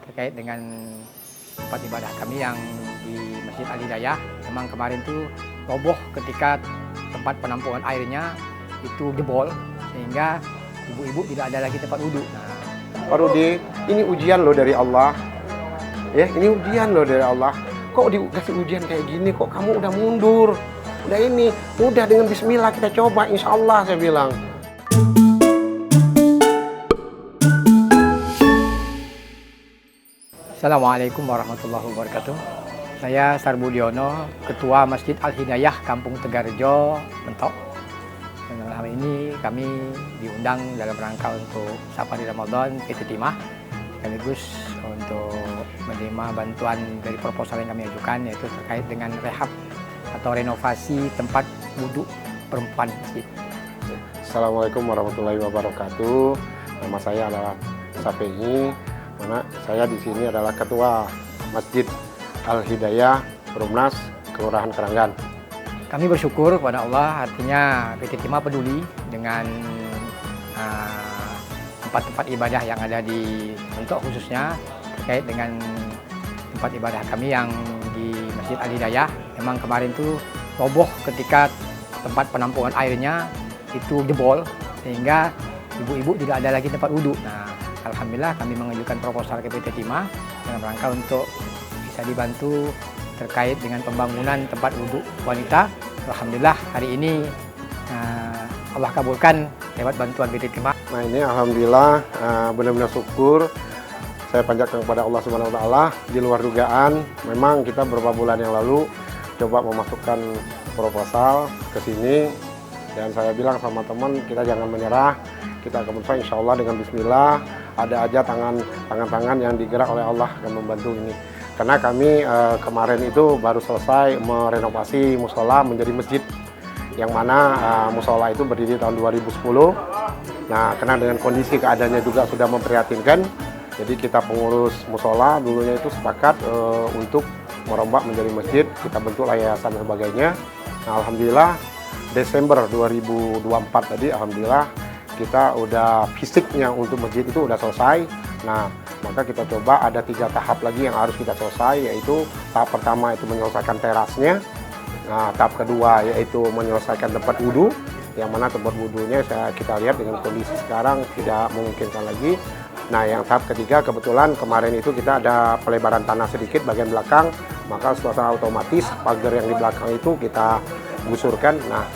terkait dengan tempat ibadah kami yang di Masjid Al-Hidayah. Memang kemarin tuh roboh ketika tempat penampungan airnya itu jebol sehingga ibu-ibu tidak ada lagi tempat wudhu. Pak Rudi, ini ujian loh dari Allah. Ya, ini ujian loh dari Allah. Kok dikasih ujian kayak gini, kok kamu udah mundur? Udah ini, udah dengan bismillah kita coba, insya Allah saya bilang. Assalamualaikum warahmatullahi wabarakatuh. Saya Sarbudiono, Ketua Masjid Al-Hidayah Kampung Tegarjo, Mentok. Dan dalam hal ini kami diundang dalam rangka untuk Safari Ramadan PT Timah, sekaligus untuk menerima bantuan dari proposal yang kami ajukan, yaitu terkait dengan rehab atau renovasi tempat wudhu perempuan masjid. Assalamualaikum warahmatullahi wabarakatuh. Nama saya adalah Sapeni. Mana saya di sini adalah Ketua Masjid Al-Hidayah Perumnas Kelurahan Keranggan. Kami bersyukur kepada Allah, artinya PT Timah peduli dengan tempat-tempat ibadah yang ada di Mentok khususnya, terkait dengan tempat ibadah kami yang di Masjid Al-Hidayah. Memang kemarin tuh roboh ketika tempat penampungan airnya itu jebol sehingga ibu-ibu tidak ada lagi tempat wudhu. Alhamdulillah kami mengajukan proposal ke PT Timah dalam rangka untuk bisa dibantu terkait dengan pembangunan tempat wudhu wanita. Alhamdulillah hari ini Allah kabulkan lewat bantuan PT Timah. Nah ini alhamdulillah benar-benar syukur. Saya panjatkan kepada Allah Subhanahu wa taala. Di luar dugaan, memang kita beberapa bulan yang lalu coba memasukkan proposal ke sini, dan saya bilang sama teman, kita jangan menyerah. Kita akan berusaha, insya Allah dengan bismillah. Ada aja tangan-tangan yang digerak oleh Allah yang membantu ini. Karena kami kemarin itu baru selesai merenovasi musola menjadi masjid, yang mana musola itu berdiri tahun 2010. Nah, karena dengan kondisi keadaannya juga sudah memprihatinkan, jadi kita pengurus musola dulunya itu sepakat untuk merombak menjadi masjid, kita bentuk yayasan dan sebagainya. Nah, alhamdulillah Desember 2024 tadi, alhamdulillah kita udah fisiknya untuk masjid itu udah selesai. Nah, maka kita coba ada 3 tahap lagi yang harus kita selesai, yaitu tahap pertama itu menyelesaikan terasnya. Nah, tahap kedua yaitu menyelesaikan tempat wudhu, yang mana tempat wudhunya kita lihat dengan kondisi sekarang tidak memungkinkan lagi. Nah, yang tahap ketiga kebetulan kemarin itu kita ada pelebaran tanah sedikit bagian belakang, maka secara otomatis pagar yang di belakang itu kita gusurkan. Nah,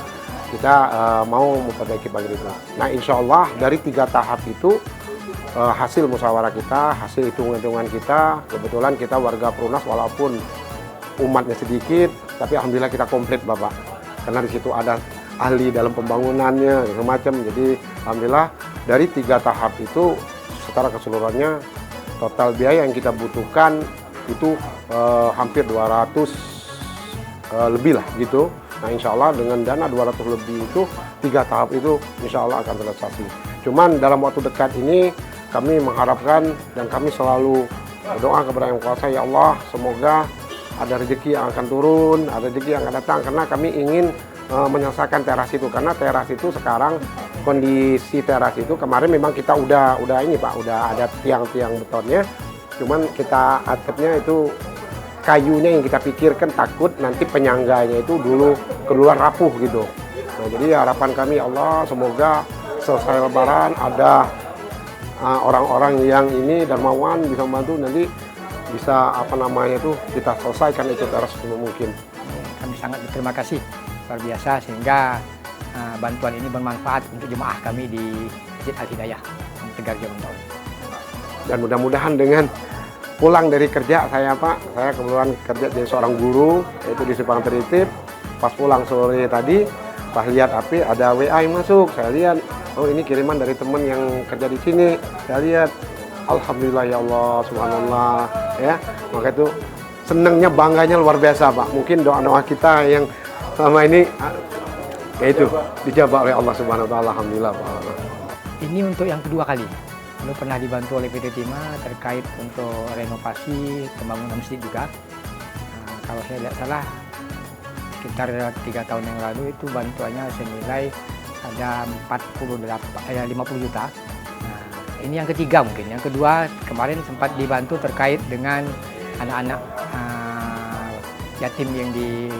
kita mau memperbaiki pagar itu. Nah, insya Allah dari 3 tahap itu hasil musyawarah kita, hasil hitung-hitungan kita, kebetulan kita warga Perumnas walaupun umatnya sedikit, tapi alhamdulillah kita komplit Bapak. Karena di situ ada ahli dalam pembangunannya, macam. Jadi alhamdulillah dari 3 tahap itu secara keseluruhannya total biaya yang kita butuhkan itu hampir 200 lebih lah gitu. Nah, insya Allah dengan dana 200 lebih itu 3 tahap itu insya Allah akan terrealisasi. Cuman dalam waktu dekat ini kami mengharapkan dan kami selalu berdoa kepada Yang Kuasa, ya Allah semoga ada rezeki yang akan turun, ada rezeki yang akan datang, karena kami ingin menyelesaikan teras itu. Karena teras itu sekarang kondisi teras itu kemarin memang kita udah ini Pak, udah ada tiang-tiang betonnya, cuman kita atapnya itu kayunya yang kita pikirkan takut nanti penyangganya itu dulu keluar rapuh gitu. Nah, jadi harapan kami Allah semoga selesai Lebaran ada orang-orang yang ini dermawan bisa membantu, nanti bisa kita selesaikan itu teras mungkin. Kami sangat berterima kasih luar biasa sehingga bantuan ini bermanfaat untuk jemaah kami di Masjid Al-Hidayah Tegarjo Mentok. Dan mudah-mudahan dengan pulang dari kerja saya kebetulan kerja jadi seorang guru, yaitu di Simpang Tritip. Pas pulang sore tadi, pas lihat HP ada WA yang masuk, saya lihat, oh ini kiriman dari teman yang kerja di sini. Saya lihat, alhamdulillah ya Allah, subhanallah, ya. Maka itu senangnya, bangganya luar biasa Pak. Mungkin doa-doa kita yang selama ini, yaitu dijabah oleh Allah Subhanahu Wa Taala, alhamdulillah Pak. Ini untuk yang kedua kali. Lalu pernah dibantu oleh PT Timah terkait untuk renovasi pembangunan masjid juga. Kalau saya tidak salah, sekitar 3 tahun yang lalu itu bantuannya senilai ada 50 juta. ini yang ketiga mungkin. Yang kedua, kemarin sempat dibantu terkait dengan anak-anak yatim yang di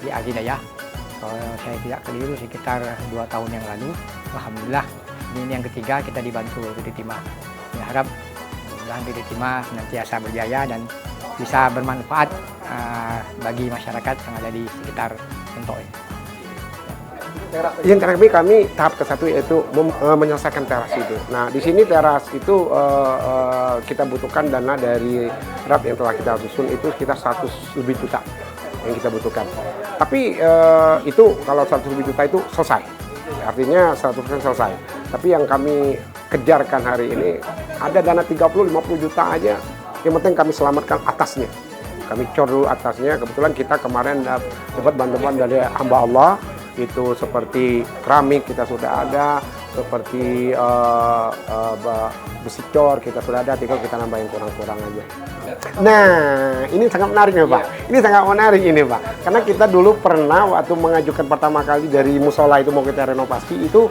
Alhidayah. Kalau saya tidak keliru sekitar 2 tahun yang lalu. Alhamdulillah, ini yang ketiga kita dibantu PT Timah. Saya harap mudah-mudahan PT Timah senantiasa berjaya dan bisa bermanfaat bagi masyarakat yang ada di sekitar Entok ini. Yang terakhir kami tahap ke-1 yaitu menyelesaikan teras itu. Nah, di sini teras itu kita butuhkan dana dari RAP yang telah kita susun itu sekitar 100 lebih juta yang kita butuhkan. Tapi itu kalau 100 lebih juta itu selesai. Artinya 100% selesai. Tapi yang kami kejarkan hari ini ada dana 30-50 juta aja. Yang penting kami selamatkan atasnya. Kami cor dulu atasnya. Kebetulan kita kemarin dapat bantuan dari hamba Allah. Itu seperti keramik kita sudah ada, seperti besi cor kita sudah ada, tinggal kita nambahin kurang-kurang aja. Nah, ini sangat menarik nih Pak. Ini sangat menarik ini Pak. Karena kita dulu pernah waktu mengajukan pertama kali dari musola itu mau kita renovasi itu,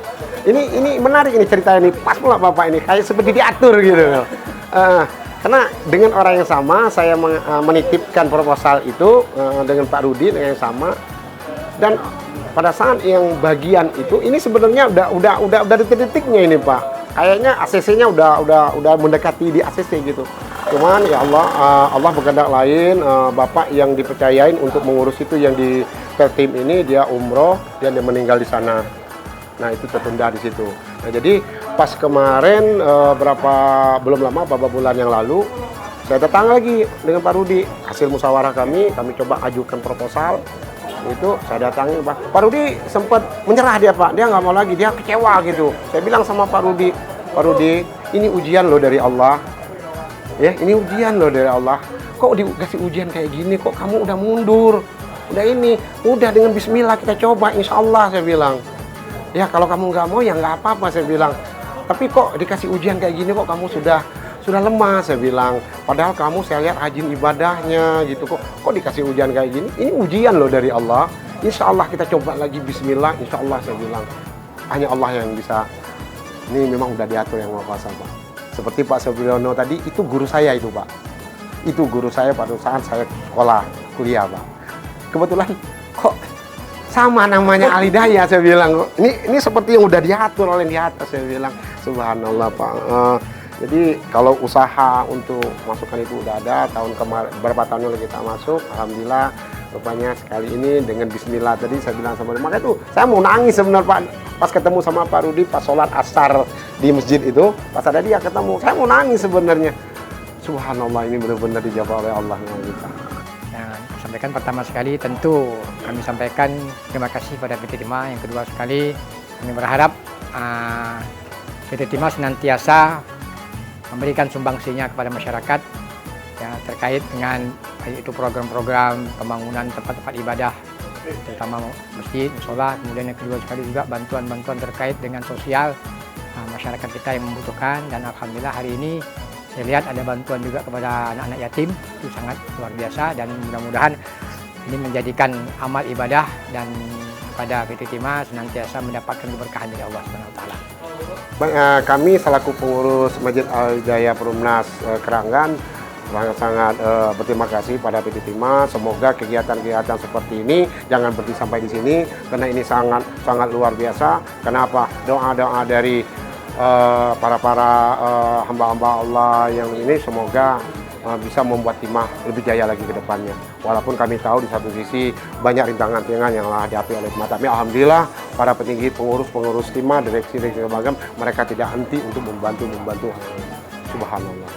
ini menarik ini ceritanya nih. Pas pula Bapak ini kayak seperti diatur gitu. Karena dengan orang yang sama saya menitipkan proposal itu dengan Pak Rudi dengan yang sama, dan pada saat yang bagian itu ini sebenarnya udah detik-detiknya ini Pak. Kayaknya ACC-nya udah mendekati di ACC gitu. Cuman ya Allah berkehendak lain, Bapak yang dipercayain untuk mengurus itu yang di Pertim ini dia umroh dan dia meninggal di sana. Nah, itu tertunda di situ. Nah, jadi pas kemarin belum lama beberapa bulan yang lalu saya datang lagi dengan Pak Rudi. Hasil musyawarah kami coba ajukan proposal. Itu saya datangi Pak Rudi sempat menyerah dia Pak, dia nggak mau lagi, dia kecewa gitu. Saya bilang sama Pak Rudi, ini ujian loh dari Allah, ya ini ujian loh dari Allah. Kok dikasih ujian kayak gini, kok kamu udah mundur, udah dengan Bismillah kita coba, Insya Allah saya bilang. Ya kalau kamu nggak mau ya nggak apa-apa saya bilang. Tapi kok dikasih ujian kayak gini, kok kamu sudah lemah saya bilang. Padahal kamu saya lihat rajin ibadahnya gitu, kok dikasih ujian kayak gini. Ini ujian loh dari Allah. Insya Allah kita coba lagi Bismillah. Insya Allah saya bilang. Hanya Allah yang bisa. Ini memang udah diatur yang Maha Kuasa Pak. Seperti Pak Supriyono tadi, itu guru saya itu Pak. Itu guru saya pada saat saya sekolah kuliah Pak. Kebetulan kok sama namanya Alhidayah saya bilang. Ini seperti yang udah diatur oleh di atas saya bilang. Subhanallah Pak. Jadi kalau usaha untuk masukan itu udah ada, tahun kemarin beberapa tahun lalu kita masuk, alhamdulillah rupanya sekali ini dengan Bismillah tadi saya bilang sama dia. Makanya itu saya mau nangis sebenarnya Pak, pas ketemu sama Pak Rudi pas sholat asar di masjid itu, pas ada dia ketemu, saya mau nangis sebenarnya. Subhanallah, ini benar-benar dijawab oleh Allah kita. Nah, sampaikan pertama sekali tentu kami sampaikan terima kasih pada PT Timah. Yang kedua sekali kami berharap PT Timah senantiasa memberikan sumbangsinya kepada masyarakat ya, terkait dengan itu program-program pembangunan tempat-tempat ibadah, terutama masjid, musola. Kemudian yang kedua sekali juga bantuan-bantuan terkait dengan sosial masyarakat kita yang membutuhkan. Dan alhamdulillah hari ini saya lihat ada bantuan juga kepada anak-anak yatim, itu sangat luar biasa. Dan mudah-mudahan ini menjadikan amal ibadah dan pada PT Timah senantiasa mendapatkan keberkahan dari Allah Subhanahu wa Ta'ala. Kami selaku pengurus Masjid Alhidayah Perumnas Keranggan sangat berterima kasih pada PT Timah. Semoga kegiatan-kegiatan seperti ini jangan berhenti sampai di sini, karena ini sangat luar biasa. Kenapa? Doa-doa dari para hamba-hamba Allah yang ini semoga bisa membuat Timah lebih jaya lagi ke depannya. Walaupun kami tahu di satu sisi banyak rintangan-rintangan yang dihadapi oleh Timah, tapi alhamdulillah para petinggi pengurus Timah, direksi lembaga, mereka tidak henti untuk membantu. Subhanallah.